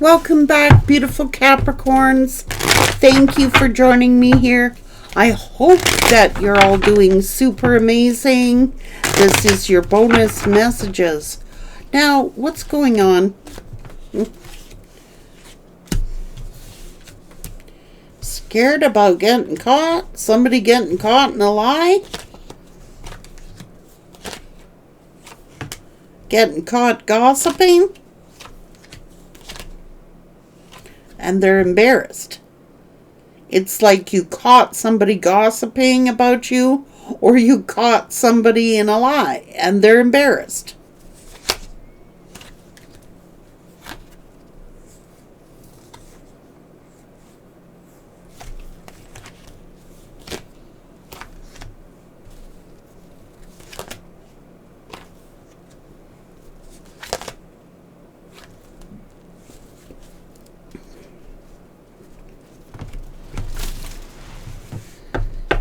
Welcome back, beautiful Capricorns. Thank you for joining me here. I hope that you're all doing super amazing. This is your bonus messages. Now, what's going on? Scared about getting caught? Somebody getting caught in a lie? Getting caught gossiping? And they're embarrassed. It's like you caught somebody gossiping about you, or you caught somebody in a lie, and they're embarrassed.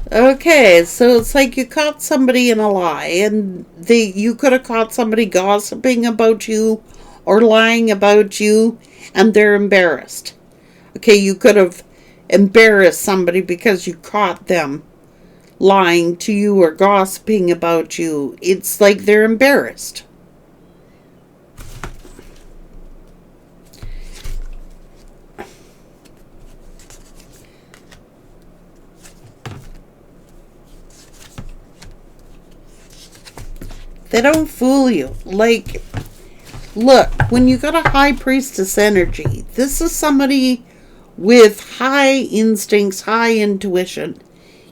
Okay, so it's like you caught somebody in a lie, and you could have caught somebody gossiping about you or lying about you, and they're embarrassed. Okay, you could have embarrassed somebody because you caught them lying to you or gossiping about you. It's like they're embarrassed. They don't fool you. Like, look, when you got a high priestess energy, this is somebody with high instincts, high intuition.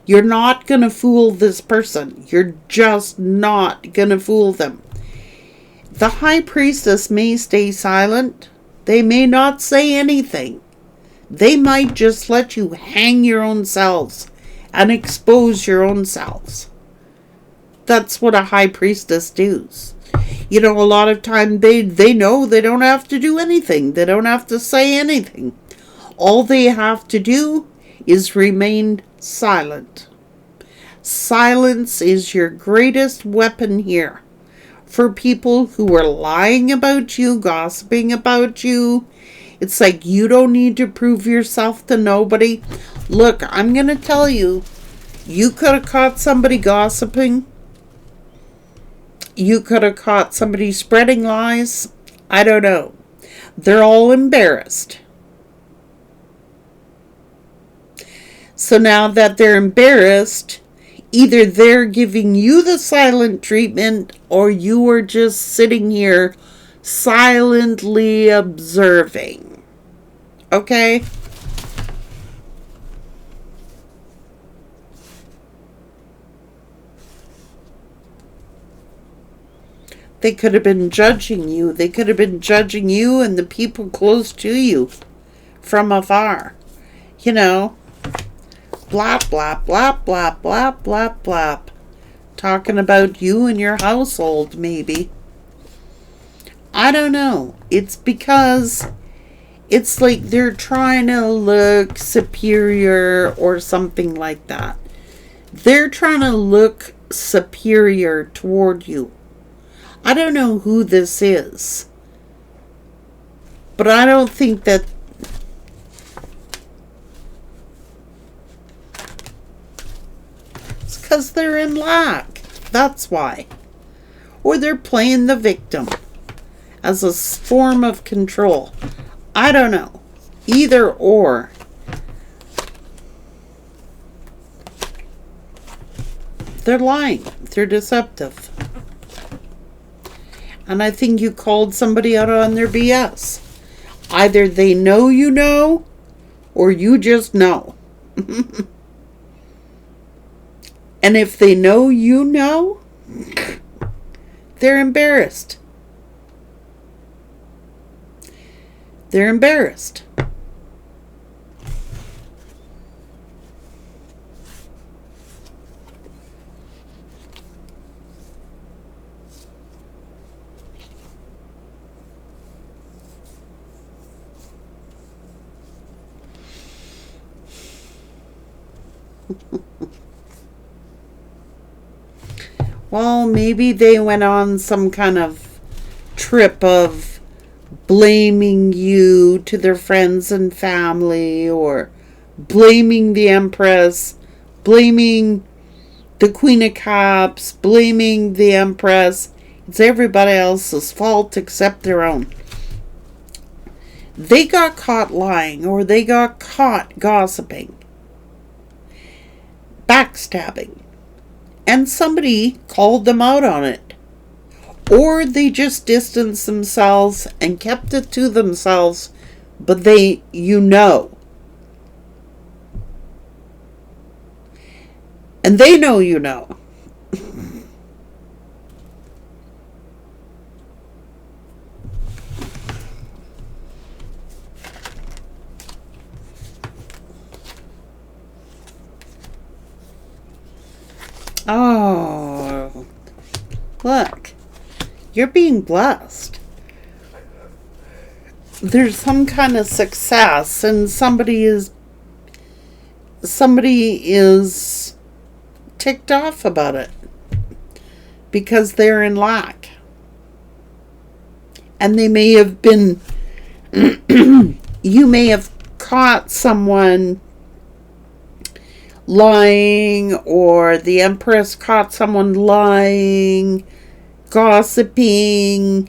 You're not going to fool this person. You're just not going to fool them. The high priestess may stay silent. They may not say anything. They might just let you hang your own selves and expose your own selves. That's what a high priestess does. You know, a lot of time they know they don't have to do anything. They don't have to say anything. All they have to do is remain silent. Silence is your greatest weapon here. For people who are lying about you, gossiping about you, it's like you don't need to prove yourself to nobody. Look, I'm going to tell you, you could have caught somebody gossiping. You could have caught somebody spreading lies. I don't know. They're all embarrassed. So now that they're embarrassed, either they're giving you the silent treatment, or you are just sitting here silently observing. Okay? They could have been judging you. They could have been judging you and the people close to you from afar. You know, blah, blah, blah, blah, blah, blah, blah. Talking about you and your household, maybe. I don't know. It's because it's like they're trying to look superior or something like that. They're trying to look superior toward you. I don't know who this is, but I don't think that it's because they're in lack. That's why. Or they're playing the victim as a form of control. I don't know. Either or. They're lying. They're deceptive. And I think you called somebody out on their BS. Either they know you know, or you just know. And if they know you know, they're embarrassed. They're embarrassed. Well, maybe they went on some kind of trip of blaming you to their friends and family, or blaming the Empress, blaming the Queen of Cups, blaming the Empress. It's everybody else's fault except their own. They got caught lying, or they got caught gossiping, backstabbing, and somebody called them out on it. Or they just distanced themselves and kept it to themselves, but you know. And they know you know. Oh, look, you're being blessed. There's some kind of success, and somebody is ticked off about it because they're in lack. And they may have been, you may have caught someone lying, or the Empress caught someone lying, gossiping.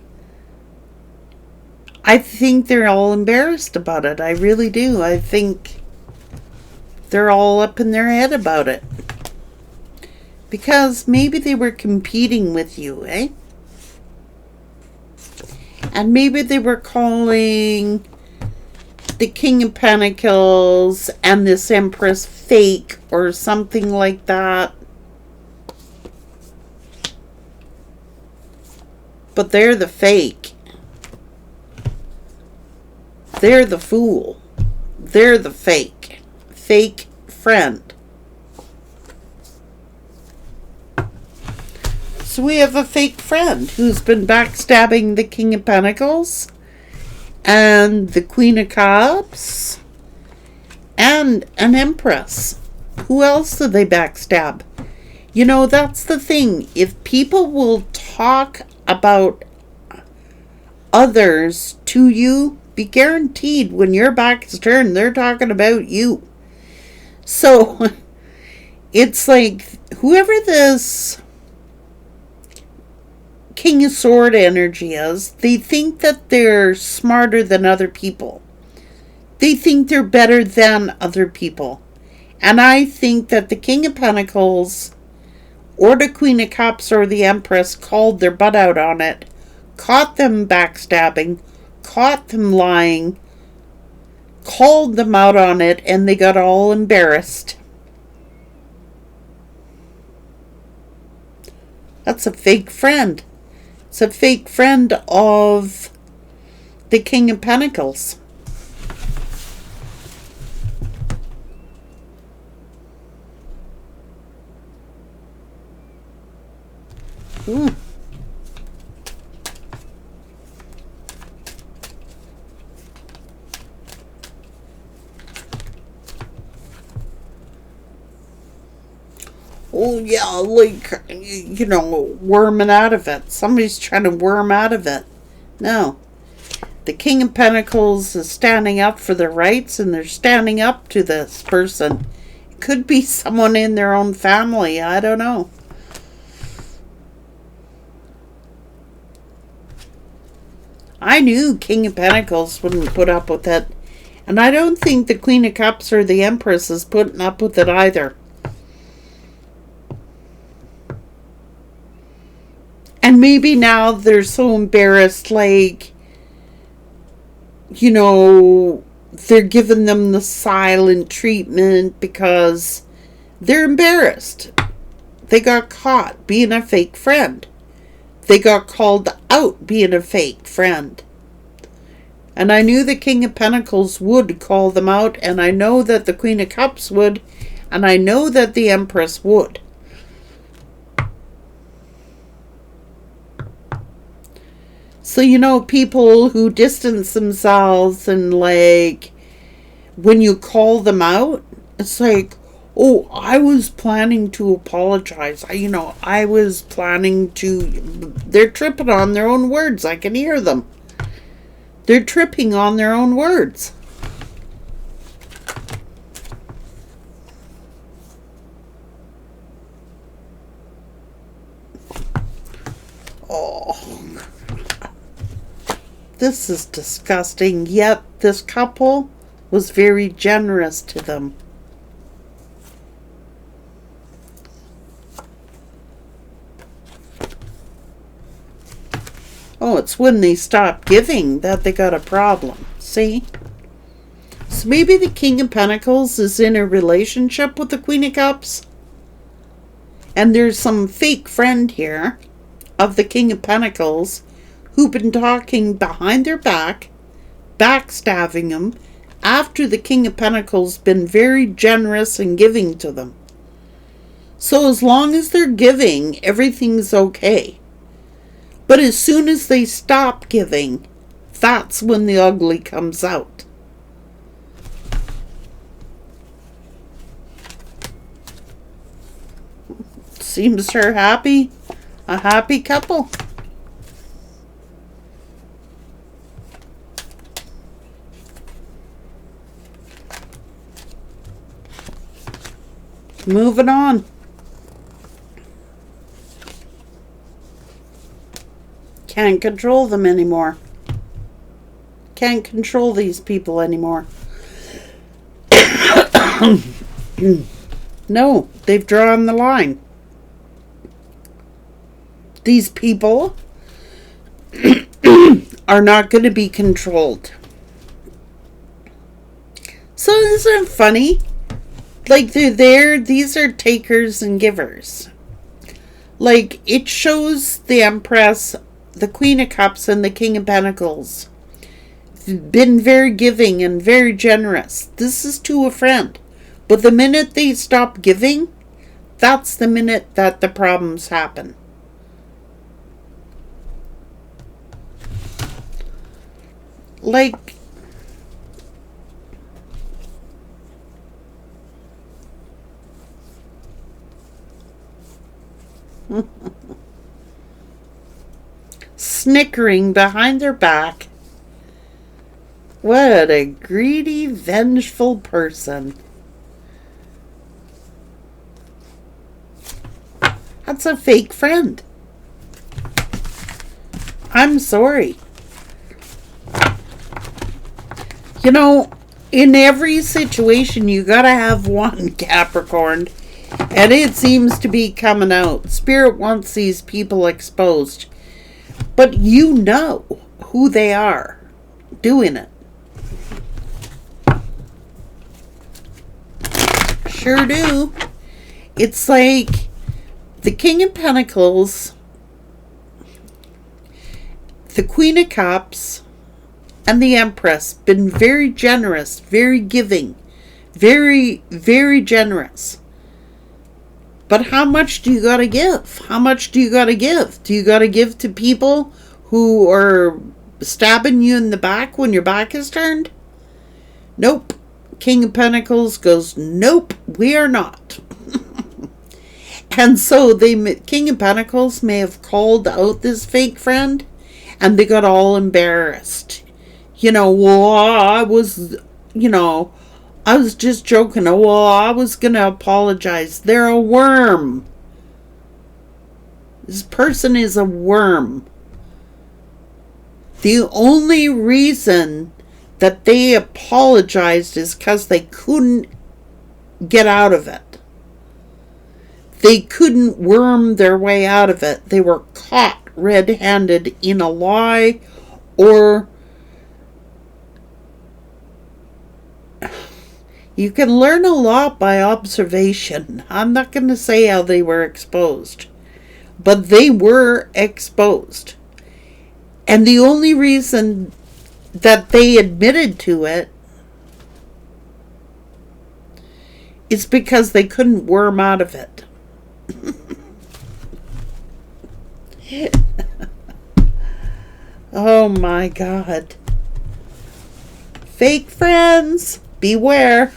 I think they're all embarrassed about it. I really do. I think they're all up in their head about it. Because maybe they were competing with you, eh? And maybe they were calling the King of Pentacles and this Empress fake, or something like that. But they're the fake. They're the fool. They're the fake. Fake friend. So we have a fake friend who's been backstabbing the King of Pentacles and the Queen of Cups and an Empress. Who else do they backstab? You know, that's the thing. If people will talk about others to you, be guaranteed when your back is turned, they're talking about you. So it's like whoever this King of Sword energy is, they think that they're smarter than other people. They think they're better than other people. And I think that the King of Pentacles or the Queen of Cups or the Empress called their butt out on it, caught them backstabbing, caught them lying, called them out on it, and they got all embarrassed. That's a fake friend. It's a fake friend of the King of Pentacles. Oh yeah, like, you know, worming out of it. Somebody's trying to worm out of it. No. The King of Pentacles is standing up for their rights, and they're standing up to this person. It could be someone in their own family. I don't know. I knew King of Pentacles wouldn't put up with it. And I don't think the Queen of Cups or the Empress is putting up with it either. And maybe now they're so embarrassed, like, you know, they're giving them the silent treatment because they're embarrassed. They got caught being a fake friend. They got called out being a fake friend. And I knew the King of Pentacles would call them out, and I know that the Queen of Cups would, and I know that the Empress would. So, you know, people who distance themselves and, like, when you call them out, it's like, oh, I was planning to apologize. I was planning to... They're tripping on their own words. I can hear them. They're tripping on their own words. Oh, this is disgusting. Yet this couple was very generous to them. Oh, it's when they stop giving that they got a problem. See? So maybe the King of Pentacles is in a relationship with the Queen of Cups. And there's some fake friend here of the King of Pentacles who've been talking behind their back, backstabbing them, after the King of Pentacles been very generous in giving to them. So as long as they're giving, everything's okay. But as soon as they stop giving, that's when the ugly comes out. Seems they're happy. A happy couple. Moving on. Can't control them anymore. Can't control these people anymore. No, they've drawn the line. These people are not going to be controlled. So isn't it funny? Like, they're there, these are takers and givers. Like, it shows the Empress, the Queen of Cups, and the King of Pentacles been very giving and very generous. This is to a friend. But the minute they stop giving, that's the minute that the problems happen. Like, snickering behind their back. What a greedy, vengeful person. That's a fake friend. I'm sorry. You know, in every situation, you gotta have one, Capricorn. And it seems to be coming out. Spirit wants these people exposed. But you know who they are doing it. Sure do. It's like the King of Pentacles, the Queen of Cups, and the Empress been very generous, very giving, very, very generous. But how much do you got to give? How much do you got to give? Do you got to give to people who are stabbing you in the back when your back is turned? Nope. King of Pentacles goes, nope, we are not. And so King of Pentacles may have called out this fake friend, and they got all embarrassed. You know, well, I was just joking. Oh, well, I was going to apologize. They're a worm. This person is a worm. The only reason that they apologized is because they couldn't get out of it. They couldn't worm their way out of it. They were caught red-handed in a lie, or you can learn a lot by observation. I'm not going to say how they were exposed, but they were exposed. And the only reason that they admitted to it is because they couldn't worm out of it. Oh my God. Fake friends, beware.